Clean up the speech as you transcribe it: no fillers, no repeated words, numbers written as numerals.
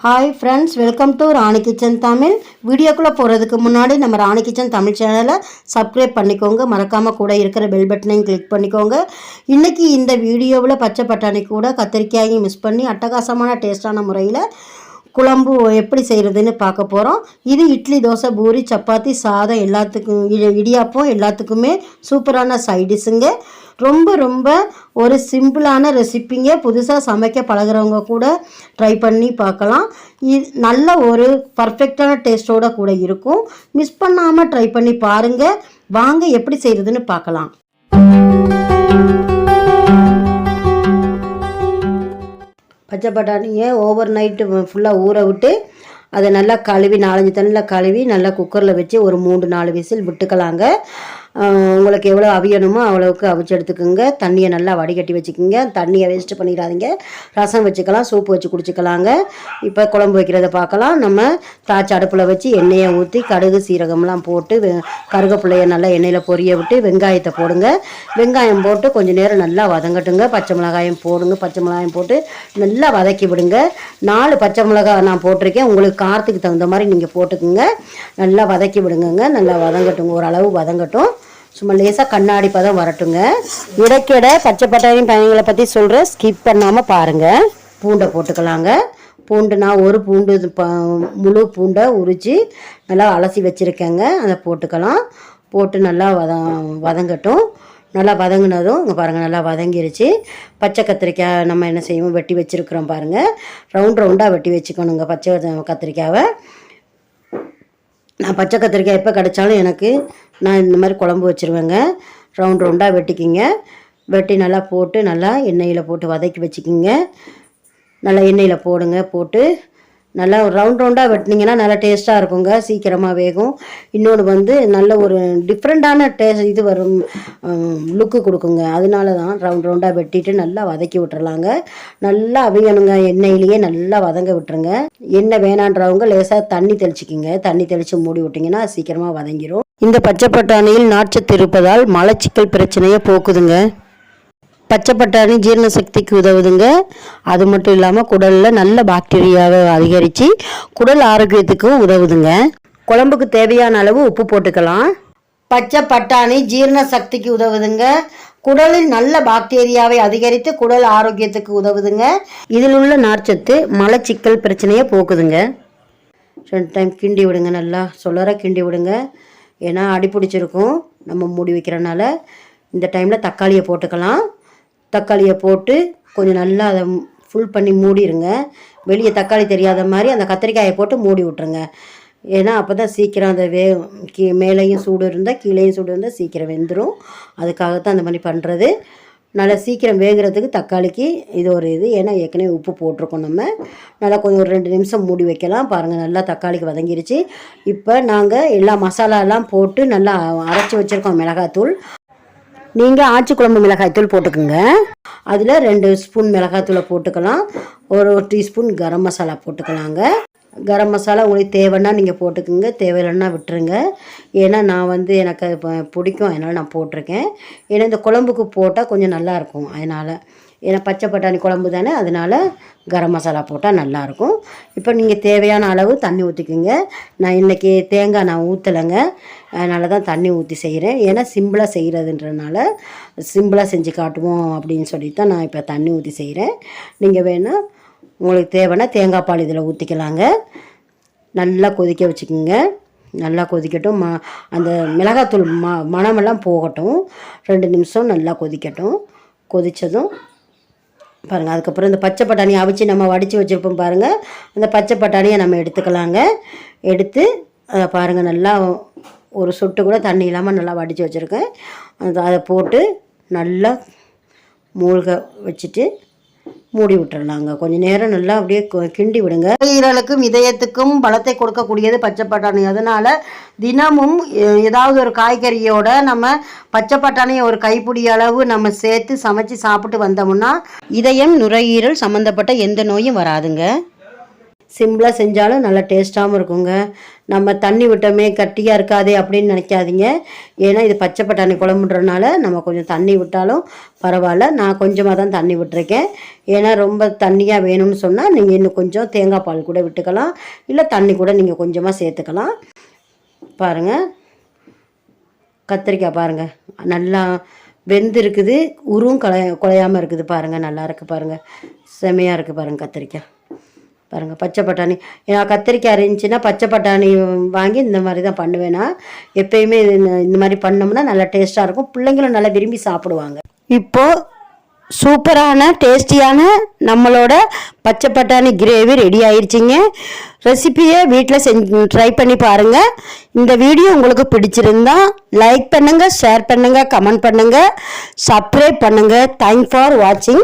Hi friends, welcome to Rani kitchen Tamil. வீடியோக்குள்ளே போகிறதுக்கு முன்னாடி நம்ம ராணி கிச்சன் தமிழ் சேனலை சப்ஸ்கிரைப் பண்ணிக்கோங்க. மறக்காமல் கூட இருக்கிற பெல் பட்டனையும் கிளிக் பண்ணிக்கோங்க. இன்றைக்கி இந்த வீடியோவில் பச்சை பட்டாணி கூட கத்திரிக்காயும் மிக்ஸ் பண்ணி அட்டகாசமான டேஸ்டான முறையில் குழம்பு எப்படி செய்கிறதுன்னு பார்க்க போகிறோம். இது இட்லி, தோசை, பூரி, சப்பாத்தி, சாதம் எல்லாத்துக்கும், இடியாப்பம் எல்லாத்துக்குமே சூப்பரான சைடிஷுங்க. ரொம்ப ஒரு சிம்பிளான ரெசிப்பிங்க. புதுசாக சமைக்க பழகிறவங்க கூட ட்ரை பண்ணி பார்க்கலாம். இது நல்ல ஒரு பர்ஃபெக்டான டேஸ்ட்டோடு கூட இருக்கும். மிஸ் பண்ணாமல் ட்ரை பண்ணி பாருங்கள். வாங்க எப்படி செய்கிறதுன்னு பார்க்கலாம். பச்சை பட்டாணியை ஓவர் நைட்டு ஃபுல்லாக ஊற விட்டு அதை நல்லா கழுவி 4-5 தண்ணியில் கழுவி நல்லா குக்கரில் வச்சு ஒரு 3-4 விசில் விட்டுக்கலாங்க. உங்களுக்கு எவ்வளோ அவியணுமோ அவ்வளோவுக்கு அவிச்சு எடுத்துக்கோங்க. தண்ணியை நல்லா வடிகட்டி வச்சுக்கோங்க. தண்ணியை வேஸ்ட்டு பண்ணிடாதீங்க. ரசம் வச்சுக்கலாம், சூப்பு வச்சு குடிச்சிக்கலாங்க. இப்போ குழம்பு வைக்கிறத பார்க்கலாம். நம்ம தாய்ச்சி அடுப்பில் வச்சு எண்ணெயை ஊற்றி கடுகு சீரகம்லாம் போட்டு கருவேப்பிலையை நல்லா எண்ணெயில் பொரிய விட்டு வெங்காயத்தை போடுங்க. வெங்காயம் போட்டு கொஞ்சம் நேரம் நல்லா வதங்கட்டுங்க. பச்சை மிளகாயம் போடுங்க. பச்சை மிளகாயம் போட்டு நல்லா வதக்கி விடுங்க. 4 பச்சை மிளகாய் நான் போட்டிருக்கேன். உங்களுக்கு காரத்துக்கு தகுந்த மாதிரி நீங்கள் போட்டுக்குங்க. நல்லா வதக்கி விடுங்க. நல்லா வதங்கட்டுங்க, ஓரளவு வதங்கட்டும். சும்மா லேசாக கண்ணாடி பதம் வரட்டுங்க. இடைக்கிட பச்சை பட்டாணி பயணிகளை பற்றி சொல்கிறேன், ஸ்கிப் பண்ணாமல் பாருங்கள். பூண்டை போட்டுக்கலாங்க. பூண்டு நான் ஒரு பூண்டு முழு பூண்டை உரித்து நல்லா அலசி வச்சுருக்கேங்க. அதை போட்டுக்கலாம். போட்டு நல்லா வதங்கட்டும். நல்லா வதங்கினதும் இங்கே பாருங்கள், நல்லா வதங்கிருச்சு. பச்சை கத்திரிக்காய் நம்ம என்ன செய்வோம், வெட்டி வச்சுருக்குறோம் பாருங்கள். ரவுண்டாக வெட்டி வச்சுக்கணுங்க பச்சை கத்திரிக்காவை. நான் பச்சை கத்திரிக்காய் எப்போ கிடச்சாலும் நான் இந்த மாதிரி குழம்பு வச்சுருவேங்க. ரவுண்டாக வெட்டிக்கிங்க. வெட்டி நல்லா போட்டு நல்லா எண்ணெயில் போட்டு வதக்கி வச்சுக்கிங்க. நல்லா எண்ணெயில் போடுங்க. போட்டு நல்லா ரவுண்டாக வெட்டினீங்கன்னா நல்லா டேஸ்ட்டாக இருக்குங்க. சீக்கிரமாக வேகும். இன்னொன்று நல்ல ஒரு டிஃப்ரெண்ட்டான இது வரும், லுக்கு கொடுக்குங்க. அதனால தான் ரவுண்டாக வெட்டிட்டு நல்லா வதக்கி விட்டுறலாங்க. நல்லா அவியணுங்க. எண்ணெயிலேயே நல்லா வதங்க விட்டுருங்க. எண்ணெய் வேணான்றவங்க லேசாக தண்ணி தெளிச்சிக்கிங்க. தண்ணி தெளித்து மூடி விட்டிங்கன்னா சீக்கிரமாக வதங்கிடும். இந்த பச்சை பட்டாணியில் நார்ச்சத்து இருப்பதால் மலச்சிக்கல் பிரச்சனையை போக்குதுங்க. பச்சை பட்டாணி ஜீரண சக்திக்கு உதவுதுங்க. அது மட்டும் இல்லாமல் குடலில் நல்ல பாக்டீரியாவை அதிகரித்து குடல் ஆரோக்கியத்துக்கும் உதவுதுங்க. குழம்புக்கு தேவையான அளவு உப்பு போட்டுக்கலாம். பச்சை பட்டாணி ஜீரண சக்திக்கு உதவுதுங்க. குடலில் நல்ல பாக்டீரியாவை அதிகரித்து குடல் ஆரோக்கியத்துக்கு உதவுதுங்க. இதில் உள்ள நார்ச்சத்து மலச்சிக்கல் பிரச்சனையை போக்குதுங்க. 2 டைம் கிண்டி விடுங்க. நல்லா கிண்டி விடுங்க. ஏன்னா அடிப்பிடிச்சிருக்கும் நம்ம மூடி வைக்கிறனால. இந்த டைமில் தக்காளியை போட்டுக்கலாம். தக்காளியை போட்டு கொஞ்சம் நல்லா அதை ஃபுல் பண்ணி மூடிடுங்க. வெளியே தக்காளி தெரியாத மாதிரி அந்த கத்திரிக்காயை போட்டு மூடி விட்ருங்க. ஏன்னா அப்போ தான் சீக்கிரம் அந்த மேலேயும் சூடு இருந்தால் கீழேயும் சூடு இருந்தால் சீக்கிரம் வெந்துடும். அதுக்காகத்தான் அந்த மாதிரி பண்ணுறது. நல்லா சீக்கிரம் வேகிறதுக்கு தக்காளிக்கு இது ஒரு இது. ஏன்னா ஏற்கனவே உப்பு போட்டிருக்கோம் நம்ம. நல்லா கொஞ்சம் ஒரு 2 நிமிஷம் மூடி வைக்கலாம். பாருங்கள், நல்லா தக்காளிக்கு வதங்கிருச்சு. இப்போ நாங்கள் எல்லா மசாலாலாம் போட்டு நல்லா அரைச்சி வச்சுருக்கோம். மிளகாத்தூள், நீங்கள் ஆச்சி குழம்பு மிளகாய்த்தூள் போட்டுக்குங்க. அதில் 2 ஸ்பூன் மிளகாய்த்தூளை போட்டுக்கலாம். ஒரு டீஸ்பூன் கரம் மசாலா போட்டுக்கலாங்க. கரம் மசாலா உங்களுக்கு தேவைன்னா நீங்கள் போட்டுக்குங்க, தேவையில்லைன்னா விட்டுருங்க. ஏன்னா நான் எனக்கு பிடிக்கும், அதனால் நான் போட்டிருக்கேன். ஏன்னா இந்த குழம்புக்கு போட்டால் கொஞ்சம் நல்லாயிருக்கும். அதனால் ஏன்னா பச்சை பட்டாணி குழம்பு தானே, அதனால் கரம் மசாலா போட்டால் நல்லாயிருக்கும். இப்போ நீங்கள் தேவையான அளவு தண்ணி ஊற்றிக்குங்க. நான் இன்றைக்கி தேங்காய் நான் ஊற்றலைங்க, அதனால தான் தண்ணி ஊற்றி செய்கிறேன். ஏன்னா சிம்பிளாக செய்கிறதுன்றனால சிம்பிளாக செஞ்சு காட்டுவோம் அப்படின்னு சொல்லி தான் நான் இப்போ தண்ணி ஊற்றி செய்கிறேன். நீங்கள் வேணால் உங்களுக்கு தேவைன்னா தேங்காய் பால் இதில் ஊற்றிக்கலாங்க. நல்லா கொதிக்க வச்சுக்கோங்க. நல்லா கொதிக்கட்டும். அந்த மிளகாத்தூள் மணமெல்லாம் போகட்டும். 2 நிமிஷம் நல்லா கொதிக்கட்டும். கொதித்ததும் பாருங்கள், அதுக்கப்புறம் இந்த பச்சை பட்டாணி அவிச்சு நம்ம வடித்து வச்சுருப்போம் பாருங்கள். அந்த பச்சை பட்டாணியை நம்ம எடுத்துக்கலாங்க. எடுத்து பாருங்கள், நல்லா ஒரு சொட்டு கூட தண்ணி இல்லாமல் நல்லா வடித்து வச்சுருக்கேன். அதை போட்டு நல்லா மூழ்க வச்சுட்டு மூடி விட்டுறலாங்க. கொஞ்சம் நேரம் நல்லா அப்படியே கிண்டி விடுங்க. ஈரலுக்கும் இதயத்துக்கும் பலத்தை கொடுக்கக்கூடியது பச்சை பட்டாணி. அதனால் தினமும் ஏதாவது ஒரு காய்கறியோட நம்ம பச்சை பட்டாணியை ஒரு கைப்பிடி அளவு நம்ம சேர்த்து சமைச்சு சாப்பிட்டு வந்தோம்னா இதயம், நுரையீரல் சம்மந்தப்பட்ட எந்த நோயும் வராதுங்க. சிம்பிளாக செஞ்சாலும் நல்லா டேஸ்ட்டாகவும் இருக்குங்க. நம்ம தண்ணி விட்டோமே கட்டியாக இருக்காதே அப்படின்னு நினைக்காதீங்க. ஏன்னா இது பச்சை பட்டாணி குழம்புன்றனால நம்ம கொஞ்சம் தண்ணி விட்டாலும் பரவாயில்ல. நான் கொஞ்சமாக தான் தண்ணி விட்டுருக்கேன். ஏன்னா ரொம்ப தண்ணியாக வேணும்னு சொன்னால் நீங்கள் இன்னும் கொஞ்சம் தேங்காய் பால் கூட விட்டுக்கலாம், இல்லை தண்ணி கூட நீங்கள் கொஞ்சமாக சேர்த்துக்கலாம். பாருங்கள், கத்திரிக்காய் பாருங்கள் நல்லா வெந்து இருக்குது, குலையாமல் இருக்குது பாருங்கள். நல்லா இருக்குது பாருங்கள், செமையாக இருக்குது பாருங்கள் கத்திரிக்காய். பாருங்கள் பச்சை பட்டாணி, ஏன்னா கத்திரிக்காய் இருந்துச்சுன்னா பச்சை பட்டாணி வாங்கி இந்த மாதிரி தான் பண்ணுவேன்னா. எப்பயுமே இந்த மாதிரி பண்ணோம்னா நல்லா டேஸ்ட்டாக இருக்கும், பிள்ளைங்களும் நல்லா விரும்பி சாப்பிடுவாங்க. இப்போது சூப்பரான டேஸ்டியான நம்மளோட பச்சை பட்டாணி கிரேவி ரெடி ஆயிடுச்சிங்க. ரெசிப்பியை வீட்டில் ட்ரை பண்ணி பாருங்கள். இந்த வீடியோ உங்களுக்கு பிடிச்சிருந்தா லைக் பண்ணுங்கள், ஷேர் பண்ணுங்கள், கமெண்ட் பண்ணுங்கள், சப்ஸ்கிரைப் பண்ணுங்கள். தேங்க்ஸ் ஃபார் வாட்சிங்.